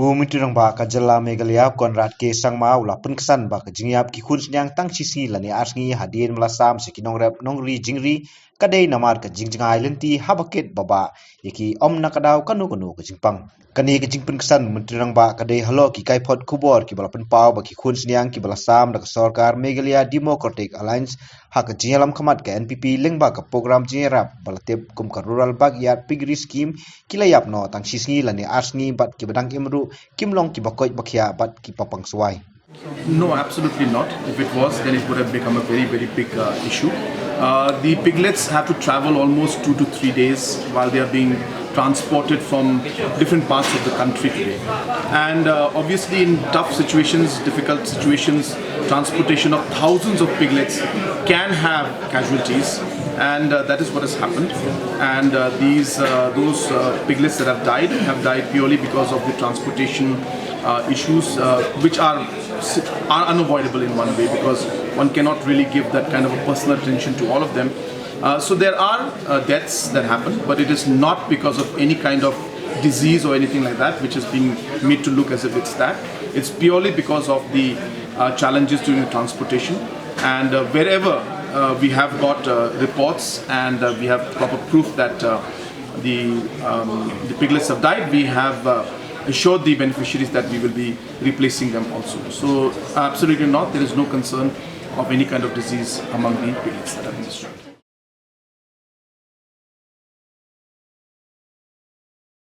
Bumitirang ba ka jala Meghalaya Conrad ke sangma ula penksan ba ka jingyap ki khun sniang tang chisi lani arsngi hadien melasam se kinong rep nongri jingri kadai namar ka jingjangai lenti habaket baba yaki om nakadaw kanu ka jingpang kani ka jingpen kesan mentirang ba kadai halo ki kaipot kubor ki balapen pau ba ki khun sniang ki balasam da ka sarkar Meghalaya Democratic Alliance hak jingalam khamat ka NPP lengba ka program jingrap balatep kum ka rural bagyat pigri scheme kilayap no tang sisngi lani arsngi bat ki badang imru kimlong ki bakoi bakhya bat ki papang suai. No, absolutely not. If it was, then it would have become a very, very big issue. The piglets have to travel almost 2 to 3 days while they are being transported from different parts of the country today. And obviously in tough situations, difficult situations, transportation of thousands of piglets can have casualties. And that is what has happened. And those piglets that have died purely because of the transportation issues, which are unavoidable in one way, because one cannot really give that kind of a personal attention to all of them. So there are deaths that happen, but it is not because of any kind of disease or anything like that, which is being made to look as if it's that. It's purely because of the challenges during the transportation. And wherever we have got reports and we have proper proof that the piglets have died, we have assured the beneficiaries that we will be replacing them also. So absolutely not, there is no concern of any kind of disease among the piglets that have been destroyed.